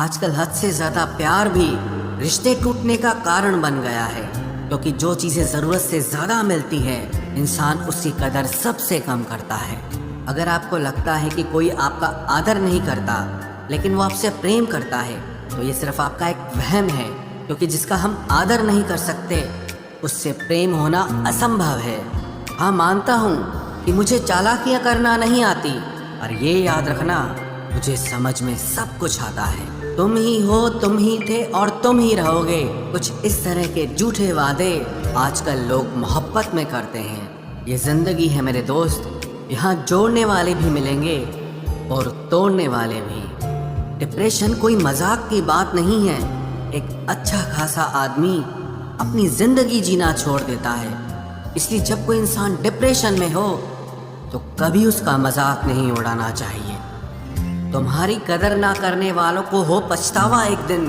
आजकल हद से ज़्यादा प्यार भी रिश्ते टूटने का कारण बन गया है, क्योंकि जो चीज़ें ज़रूरत से ज़्यादा मिलती है इंसान उसकी कदर सबसे कम करता है। अगर आपको लगता है कि कोई आपका आदर नहीं करता लेकिन वो आपसे प्रेम करता है, तो ये सिर्फ आपका एक वहम है, क्योंकि जिसका हम आदर नहीं कर सकते उससे प्रेम होना असंभव है। हाँ, मानता हूँ कि मुझे चालाकियाँ करना नहीं आती, और ये याद रखना, मुझे समझ में सब कुछ आता है। तुम ही हो, तुम ही थे और तुम ही रहोगे। कुछ इस तरह के झूठे वादे आजकल लोग मोहब्बत में करते हैं। ये जिंदगी है मेरे दोस्त, यहाँ जोड़ने वाले भी मिलेंगे और तोड़ने वाले भी। डिप्रेशन कोई मजाक की बात नहीं है। एक अच्छा खासा आदमी अपनी जिंदगी जीना छोड़ देता है। इसलिए जब कोई इंसान डिप्रेशन में हो तो कभी उसका मजाक नहीं उड़ाना चाहिए। तुम्हारी कदर ना करने वालों को हो पछतावा एक दिन,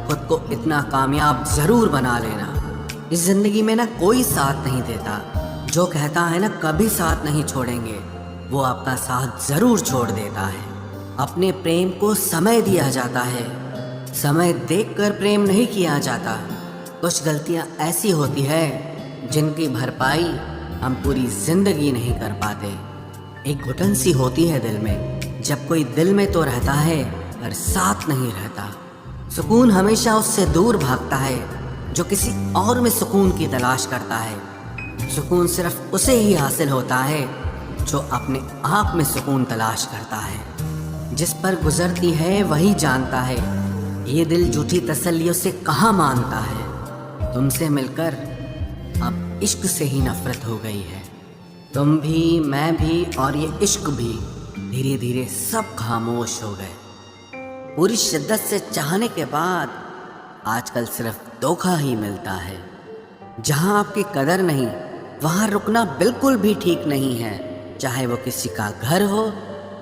खुद को इतना कामयाब जरूर बना लेना। इस जिंदगी में ना कोई साथ नहीं देता। जो कहता है ना कभी साथ नहीं छोड़ेंगे, वो आपका साथ जरूर छोड़ देता है। अपने प्रेम को समय दिया जाता है, समय देखकर प्रेम नहीं किया जाता। कुछ गलतियां ऐसी होती है जिनकी भरपाई हम पूरी जिंदगी नहीं कर पाते। एक घुटन सी होती है दिल में, जब कोई दिल में तो रहता है पर साथ नहीं रहता। सुकून हमेशा उससे दूर भागता है जो किसी और में सुकून की तलाश करता है। सुकून सिर्फ उसे ही हासिल होता है जो अपने आप में सुकून तलाश करता है। जिस पर गुजरती है वही जानता है, ये दिल झूठी तसल्लियों से कहाँ मानता है। तुमसे मिलकर अब इश्क से ही नफरत हो गई है। तुम भी, मैं भी और ये इश्क भी धीरे धीरे सब खामोश हो गए। पूरी शिद्दत से चाहने के बाद आजकल सिर्फ धोखा ही मिलता है। जहाँ आपकी कदर नहीं, वहाँ रुकना बिल्कुल भी ठीक नहीं है, चाहे वो किसी का घर हो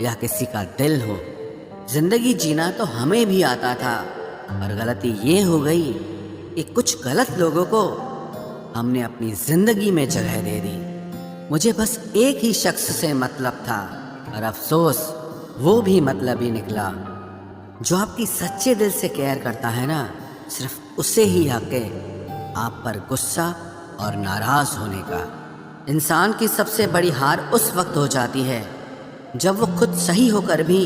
या किसी का दिल हो। जिंदगी जीना तो हमें भी आता था, और गलती ये हो गई कि कुछ गलत लोगों को हमने अपनी जिंदगी में जगह दे दी। मुझे बस एक ही शख्स से मतलब था, और अफसोस वो भी मतलब ही निकला। जो आपकी सच्चे दिल से केयर करता है ना, सिर्फ उसे ही हक है आप पर गुस्सा और नाराज होने का। इंसान की सबसे बड़ी हार उस वक्त हो जाती है जब वो खुद सही होकर भी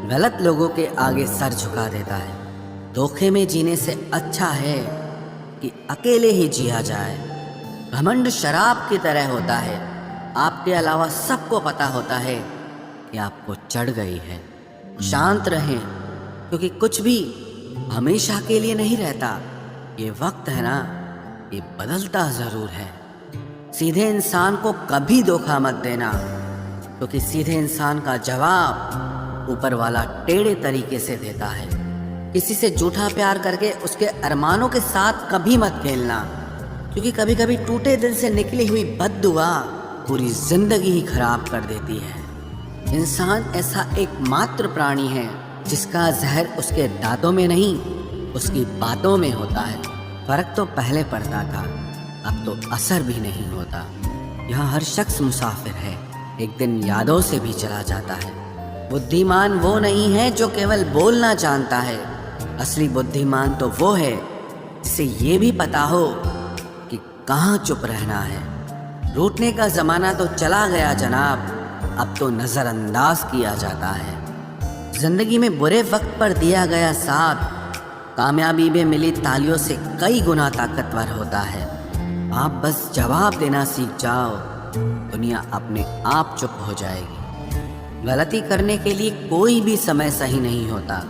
गलत लोगों के आगे सर झुका देता है। धोखे में जीने से अच्छा है कि अकेले ही जिया जाए। घमंड शराब की तरह होता है, आपके अलावा सबको पता होता है कि आपको चढ़ गई है। शांत रहें, क्योंकि कुछ भी हमेशा के लिए नहीं रहता। ये वक्त है ना, ये बदलता जरूर है। सीधे इंसान को कभी धोखा मत देना, क्योंकि सीधे इंसान का जवाब ऊपर वाला टेढ़े तरीके से देता है। किसी से झूठा प्यार करके उसके अरमानों के साथ कभी मत खेलना, क्योंकि कभी कभी टूटे दिल से निकली हुई बद्दुआ पूरी जिंदगी ही खराब कर देती है। इंसान ऐसा एकमात्र प्राणी है जिसका जहर उसके दांतों में नहीं, उसकी बातों में होता है। फर्क तो पहले पड़ता था, अब तो असर भी नहीं होता। यहाँ हर शख्स मुसाफिर है, एक दिन यादों से भी चला जाता है। बुद्धिमान वो नहीं है जो केवल बोलना जानता है, असली बुद्धिमान तो वो है जिसे ये भी पता हो कि कहाँ चुप रहना है। रूठने का जमाना तो चला गया जनाब, अब तो नजरअंदाज किया जाता है। जिंदगी में बुरे वक्त पर दिया गया साथ कामयाबी में मिली तालियों से कई गुना ताकतवर होता है। आप बस जवाब देना सीख जाओ, दुनिया अपने आप चुप हो जाएगी। गलती करने के लिए कोई भी समय सही नहीं होता,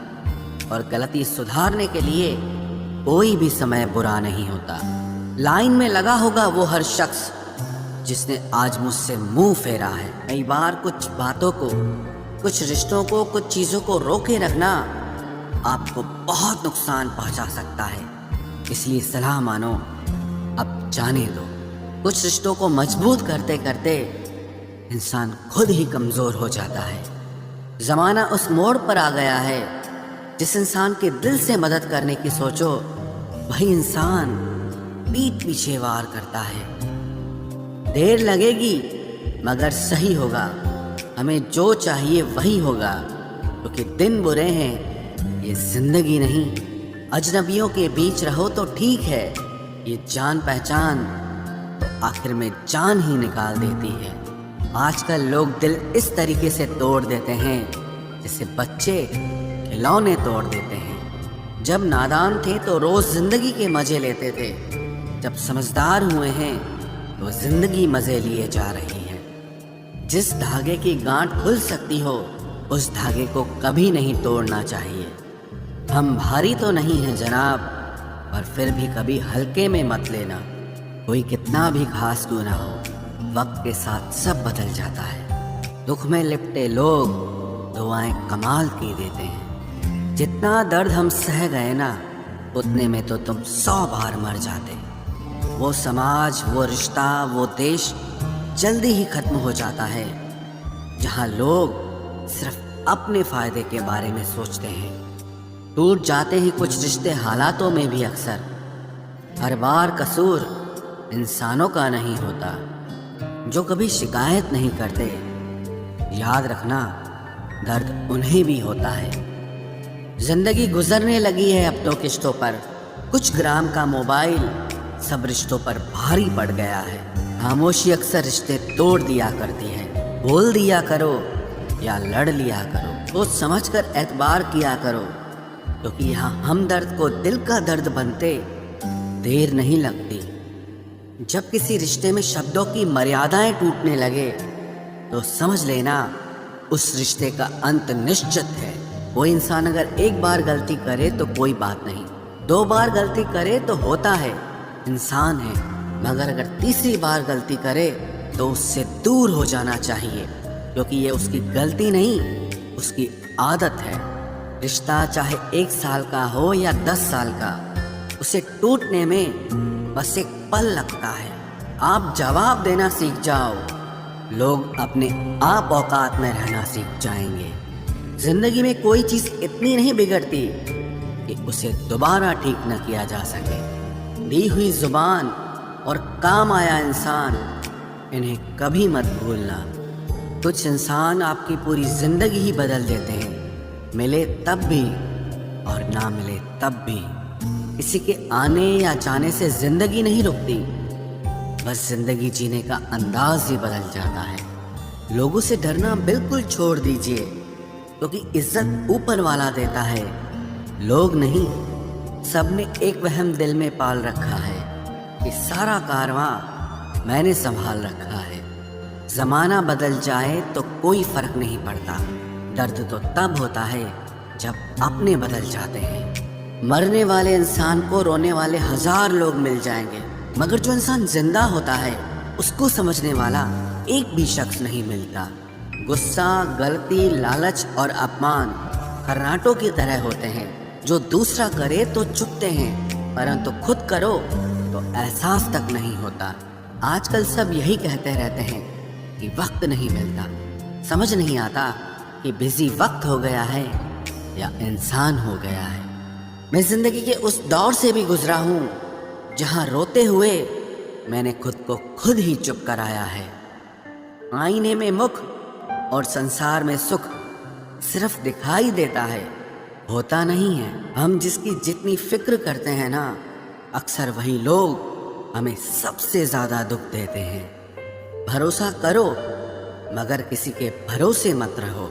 और गलती सुधारने के लिए कोई भी समय बुरा नहीं होता। लाइन में लगा होगा वो हर शख्स जिसने आज मुझसे मुंह फेरा है। कई बार कुछ बातों को, कुछ रिश्तों को, कुछ चीज़ों को रोके रखना आपको बहुत नुकसान पहुंचा सकता है। इसलिए सलाह मानो, अब जाने दो। कुछ रिश्तों को मजबूत करते करते इंसान खुद ही कमज़ोर हो जाता है। ज़माना उस मोड़ पर आ गया है, जिस इंसान के दिल से मदद करने की सोचो वही इंसान पीठ पीछे वार करता है। देर लगेगी मगर सही होगा, हमें जो चाहिए वही होगा, क्योंकि दिन बुरे हैं ये जिंदगी नहीं। अजनबियों के बीच रहो तो ठीक है, ये जान पहचान तो आखिर में जान ही निकाल देती है। आजकल लोग दिल इस तरीके से तोड़ देते हैं जैसे बच्चे खिलौने तोड़ देते हैं। जब नादान थे तो रोज जिंदगी के मजे लेते थे, जब समझदार हुए हैं तो जिंदगी मजे लिए जा रही है। जिस धागे की गांठ खुल सकती हो उस धागे को कभी नहीं तोड़ना चाहिए। हम भारी तो नहीं हैं जनाब, पर फिर भी कभी हल्के में मत लेना। कोई कितना भी खास क्यों ना हो, वक्त के साथ सब बदल जाता है। दुख में लिपटे लोग दुआएं कमाल की देते हैं। जितना दर्द हम सह गए ना, उतने में तो तुम 100 बार मर जाते। वो समाज, वो रिश्ता, वो देश जल्दी ही खत्म हो जाता है जहां लोग सिर्फ अपने फायदे के बारे में सोचते हैं। टूट जाते हैं कुछ रिश्ते हालातों में भी अक्सर। हर बार कसूर इंसानों का नहीं होता जो कभी शिकायत नहीं करते। याद रखना, दर्द उन्हें भी होता है। जिंदगी गुजरने लगी है अब तो किश्तों पर। कुछ ग्राम का मोबाइल सब रिश्तों पर भारी पड़ गया है। खामोशी अक्सर रिश्ते तोड़ दिया करती है। बोल दिया करो या लड़ लिया करो, सोच समझ कर एतबार किया करो, क्योंकि यहाँ हमदर्द को दिल का दर्द बनते देर नहीं लगती। जब किसी रिश्ते में शब्दों की मर्यादाएं टूटने लगे तो समझ लेना उस रिश्ते का अंत निश्चित है। कोई इंसान अगर एक बार गलती करे तो कोई बात नहीं, 2 बार गलती करे तो होता है, इंसान है। मगर अगर तीसरी बार गलती करे तो उससे दूर हो जाना चाहिए, क्योंकि ये उसकी गलती नहीं, उसकी आदत है। रिश्ता चाहे 1 साल का हो या 10 साल का, उसे टूटने में बस एक पल लगता है। आप जवाब देना सीख जाओ, लोग अपने आप औकात में रहना सीख जाएंगे। जिंदगी में कोई चीज़ इतनी नहीं बिगड़ती कि उसे दोबारा ठीक न किया जा सके। दी हुई जुबान और काम आया इंसान, इन्हें कभी मत भूलना। कुछ इंसान आपकी पूरी जिंदगी ही बदल देते हैं, मिले तब भी और ना मिले तब भी। किसी के आने या जाने से जिंदगी नहीं रुकती, बस जिंदगी जीने का अंदाज ही बदल जाता है। लोगों से डरना बिल्कुल छोड़ दीजिए, क्योंकि इज्जत ऊपर वाला देता है, लोग नहीं। सबने एक वहम दिल में पाल रखा है कि सारा कारवां मैंने संभाल रखा है। जमाना बदल जाए तो कोई फर्क नहीं पड़ता। दर्द तो तब होता है जब अपने बदल जाते हैं। मरने वाले इंसान को रोने वाले 1000 लोग मिल जाएंगे, मगर जो इंसान जिंदा होता है उसको समझने वाला एक भी शख्स नहीं मिलता। गुस्सा, गलती, लालच और अपमान खर्राटों की तरह होते हैं, जो दूसरा करे तो चुपते हैं, परंतु खुद करो तो एहसास तक नहीं होता। आजकल सब यही कहते रहते हैं कि वक्त नहीं मिलता। समझ नहीं आता कि बिजी वक्त हो गया है या इंसान हो गया है। मैं जिंदगी के उस दौर से भी गुजरा हूँ जहाँ रोते हुए मैंने खुद को खुद ही चुप कराया है। आईने में मुख और संसार में सुख सिर्फ दिखाई देता है, होता नहीं है। हम जिसकी जितनी फिक्र करते हैं ना, अक्सर वही लोग हमें सबसे ज्यादा दुख देते हैं। भरोसा करो मगर किसी के भरोसे मत रहो।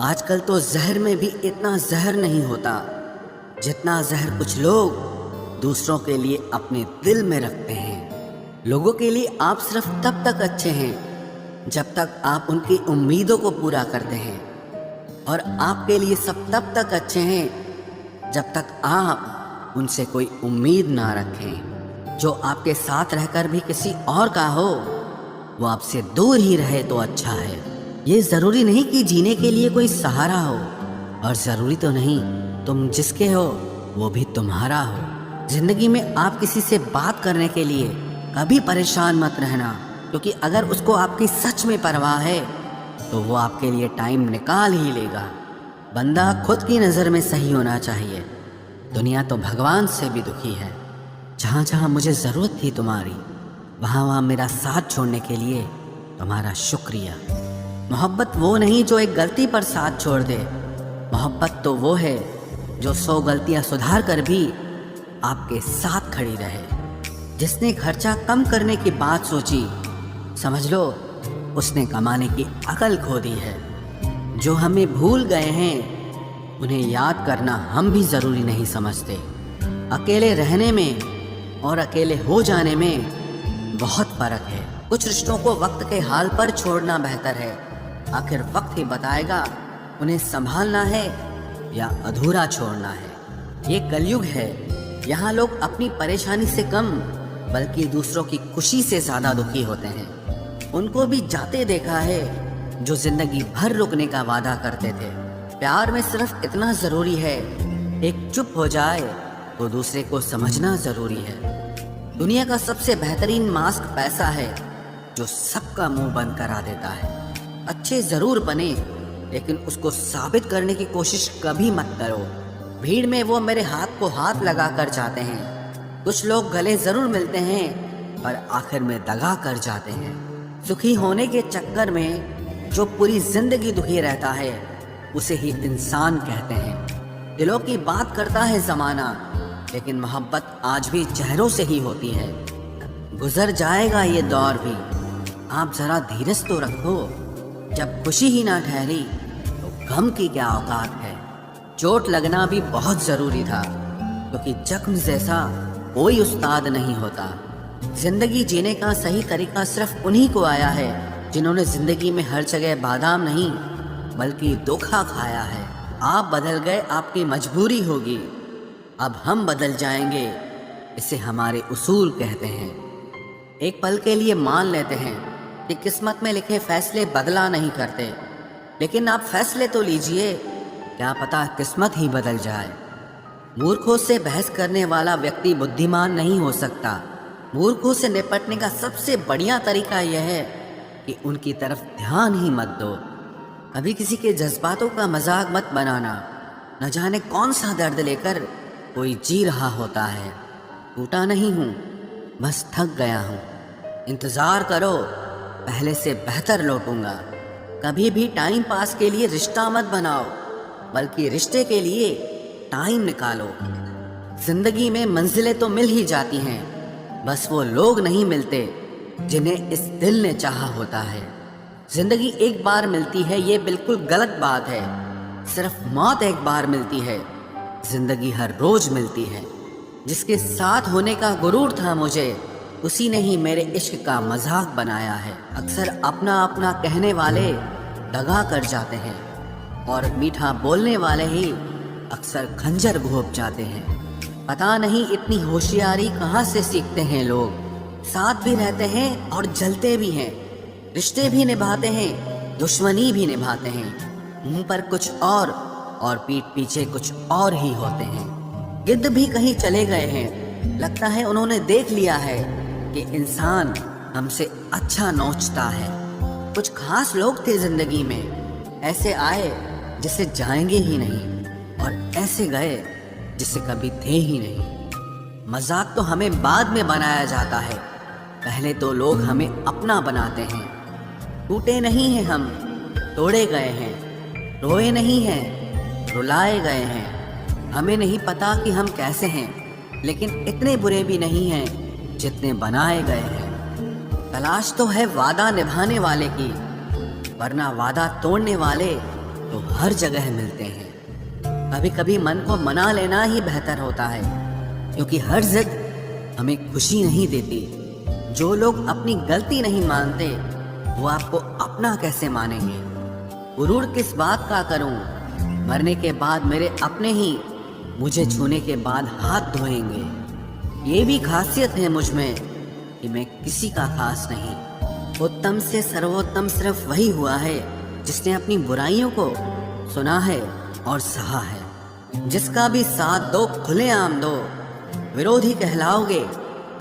आजकल तो जहर में भी इतना जहर नहीं होता जितना जहर कुछ लोग दूसरों के लिए अपने दिल में रखते हैं। लोगों के लिए आप सिर्फ तब तक अच्छे हैं जब तक आप उनकी उम्मीदों को पूरा करते हैं, और आपके लिए सब तब तक अच्छे हैं जब तक आप उनसे कोई उम्मीद ना रखें। जो आपके साथ रहकर भी किसी और का हो, वो आपसे दूर ही रहे तो अच्छा है। ये ज़रूरी नहीं कि जीने के लिए कोई सहारा हो, और ज़रूरी तो नहीं तुम जिसके हो वो भी तुम्हारा हो। ज़िंदगी में आप किसी से बात करने के लिए कभी परेशान मत रहना, क्योंकि अगर उसको आपकी सच में परवाह है तो वो आपके लिए टाइम निकाल ही लेगा। बंदा खुद की नज़र में सही होना चाहिए। दुनिया तो भगवान से भी दुखी है। जहाँ जहाँ मुझे ज़रूरत थी तुम्हारी, वहाँ वहाँ मेरा साथ छोड़ने के लिए तुम्हारा शुक्रिया। मोहब्बत वो नहीं जो एक गलती पर साथ छोड़ दे। मोहब्बत तो वो है जो 100 गलतियां सुधार कर भी आपके साथ खड़ी रहे। जिसने खर्चा कम करने की बात सोची, समझ लो उसने कमाने की अकल खो दी है। जो हमें भूल गए हैं उन्हें याद करना हम भी ज़रूरी नहीं समझते। अकेले रहने में और अकेले हो जाने में बहुत फ़र्क है। कुछ रिश्तों को वक्त के हाल पर छोड़ना बेहतर है। आखिर वक्त ही बताएगा उन्हें संभालना है या अधूरा छोड़ना है। ये कलयुग है, यहाँ लोग अपनी परेशानी से कम बल्कि दूसरों की खुशी से ज़्यादा दुखी होते हैं। उनको भी जाते देखा है जो जिंदगी भर रुकने का वादा करते थे। प्यार में सिर्फ इतना ज़रूरी है, एक चुप हो जाए तो दूसरे को समझना ज़रूरी है। दुनिया का सबसे बेहतरीन मास्क पैसा है जो सबका मुंह बंद करा देता है। अच्छे ज़रूर बने लेकिन उसको साबित करने की कोशिश कभी मत करो। भीड़ में वो मेरे हाथ को हाथ लगा कर जाते हैं। कुछ लोग गले ज़रूर मिलते हैं पर आखिर में दगा कर जाते हैं। सुखी होने के चक्कर में जो पूरी जिंदगी दुखी रहता है उसे ही इंसान कहते हैं। दिलों की बात करता है ज़माना, लेकिन मोहब्बत आज भी चेहरों से ही होती है। गुजर जाएगा ये दौर भी, आप ज़रा धीरज तो रखो। जब खुशी ही ना ठहरी तो गम की क्या औकात है। चोट लगना भी बहुत ज़रूरी था, क्योंकि जख्म जैसा कोई उस्ताद नहीं होता। जिंदगी जीने का सही तरीका सिर्फ उन्हीं को आया है जिन्होंने जिंदगी में हर जगह बादाम नहीं बल्कि धोखा खाया है। आप बदल गए, आपकी मजबूरी होगी, अब हम बदल जाएंगे, इसे हमारे उसूल कहते हैं। एक पल के लिए मान लेते हैं कि किस्मत में लिखे फैसले बदला नहीं करते, लेकिन आप फैसले तो लीजिए, क्या पता किस्मत ही बदल जाए। मूर्खों से बहस करने वाला व्यक्ति बुद्धिमान नहीं हो सकता। मूर्खों से निपटने का सबसे बढ़िया तरीका यह है कि उनकी तरफ ध्यान ही मत दो। कभी किसी के जज्बातों का मजाक मत बनाना। न जाने कौन सा दर्द लेकर कोई जी रहा होता है। टूटा नहीं हूँ, बस थक गया हूँ। इंतज़ार करो, पहले से बेहतर लौटूंगा। कभी भी टाइम पास के लिए रिश्ता मत बनाओ, बल्कि रिश्ते के लिए टाइम निकालो। जिंदगी में मंजिलें तो मिल ही जाती हैं, बस वो लोग नहीं मिलते जिन्हें इस दिल ने चाहा होता है। जिंदगी एक बार मिलती है, ये बिल्कुल गलत बात है। सिर्फ मौत एक बार मिलती है, जिंदगी हर रोज मिलती है। जिसके साथ होने का गुरूर था मुझे, उसी ने ही मेरे इश्क का मजाक बनाया है। अक्सर अपना अपना कहने वाले दगा कर जाते हैं, और मीठा बोलने वाले ही अक्सर खंजर घोंप जाते हैं। पता नहीं इतनी होशियारी कहाँ से सीखते हैं लोग। साथ भी रहते हैं और जलते भी हैं, रिश्ते भी निभाते हैं, दुश्मनी भी निभाते हैं। मुंह पर कुछ और पीठ पीछे कुछ और ही होते हैं। गिद्ध भी कहीं चले गए हैं, लगता है उन्होंने देख लिया है कि इंसान हमसे अच्छा नोचता है। कुछ खास लोग थे जिंदगी में, ऐसे आए जिसे जाएंगे ही नहीं, और ऐसे गए जिसे कभी थे ही नहीं। मजाक तो हमें बाद में बनाया जाता है, पहले तो लोग हमें अपना बनाते हैं। टूटे नहीं हैं हम, तोड़े गए हैं। रोए नहीं हैं, रुलाए गए हैं। हमें नहीं पता कि हम कैसे हैं, लेकिन इतने बुरे भी नहीं हैं जितने बनाए गए हैं। तलाश तो है वादा निभाने वाले की, वरना वादा तोड़ने वाले तो हर जगह मिलते हैं। कभी कभी मन को मना लेना ही बेहतर होता है, क्योंकि हर जिद हमें खुशी नहीं देती। जो लोग अपनी गलती नहीं मानते, वो आपको अपना कैसे मानेंगे। गुरूर किस बात का करूं, मरने के बाद मेरे अपने ही मुझे छूने के बाद हाथ धोएंगे। ये भी खासियत है मुझ में कि मैं किसी का खास नहीं। उत्तम से सर्वोत्तम सिर्फ वही हुआ है जिसने अपनी बुराइयों को सुना है और सहा है। जिसका भी साथ दो खुलेआम दो, विरोधी कहलाओगे,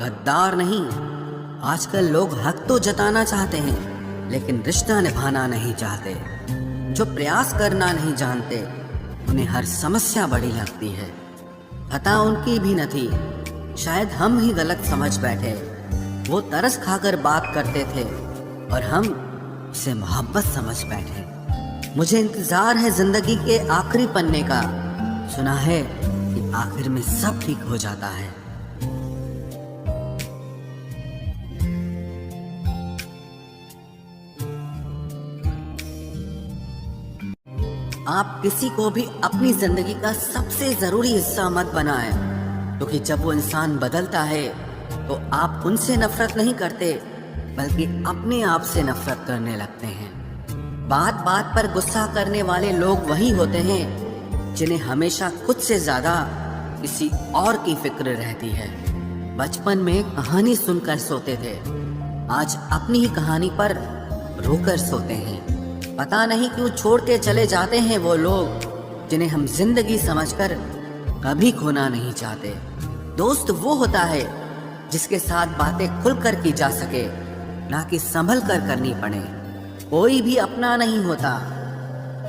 गद्दार नहीं। आजकल लोग हक तो जताना चाहते हैं, लेकिन रिश्ता निभाना नहीं चाहते। जो प्रयास करना नहीं जानते, उन्हें हर समस्या बड़ी लगती है। खता उनकी भी न थी, शायद हम ही गलत समझ बैठे। वो तरस खाकर बात करते थे और हम उसे मोहब्बत समझ बैठे। मुझे इंतजार है जिंदगी के आखिरी पन्ने का, सुना है कि आखिर में सब ठीक हो जाता है। आप किसी को भी अपनी जिंदगी का सबसे जरूरी हिस्सा मत बनाएं, क्योंकि जब वो इंसान बदलता है तो आप उनसे नफरत नहीं करते बल्कि अपने आप से नफरत करने लगते हैं। बात बात पर गुस्सा करने वाले लोग वही होते हैं जिन्हें हमेशा खुद से ज्यादा किसी और की फिक्र रहती है। बचपन में कहानी सुनकर सोते थे, आज अपनी ही कहानी पर रोकर सोते हैं। पता नहीं क्यों छोड़ के चले जाते हैं वो लोग जिन्हें हम जिंदगी समझकर कभी खोना नहीं चाहते। दोस्त वो होता है जिसके साथ बातें खुलकर की जा सके, ना कि संभल कर करनी पड़े। कोई भी अपना नहीं होता,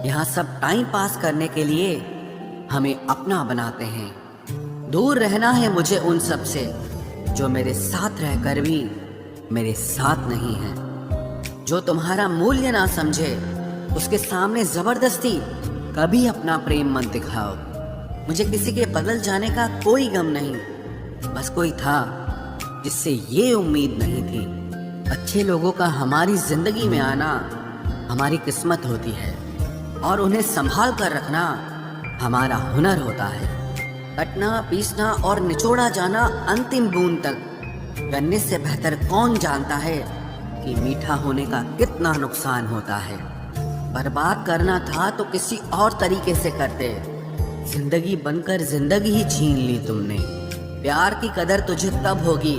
यहाँ सब टाइम पास करने के लिए हमें अपना बनाते हैं। दूर रहना है मुझे उन सब से जो मेरे साथ रहकर भी मेरे साथ नहीं है। जो तुम्हारा मूल्य ना समझे उसके सामने जबरदस्ती कभी अपना प्रेम मत दिखाओ। मुझे किसी के बदल जाने का कोई गम नहीं, बस कोई था जिससे ये उम्मीद नहीं थी। अच्छे लोगों का हमारी जिंदगी में आना हमारी किस्मत होती है और उन्हें संभाल कर रखना हमारा हुनर होता है। कटना, पीसना और निचोड़ा जाना अंतिम बूंद तक करने से बेहतर कौन जानता है कि मीठा होने का कितना नुकसान होता है। बर्बाद करना था तो किसी और तरीके से करते, जिंदगी बनकर जिंदगी ही छीन ली तुमने। प्यार की कदर तुझे तब होगी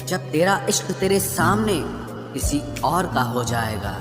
जब तेरा इश्क तेरे सामने किसी और का हो जाएगा।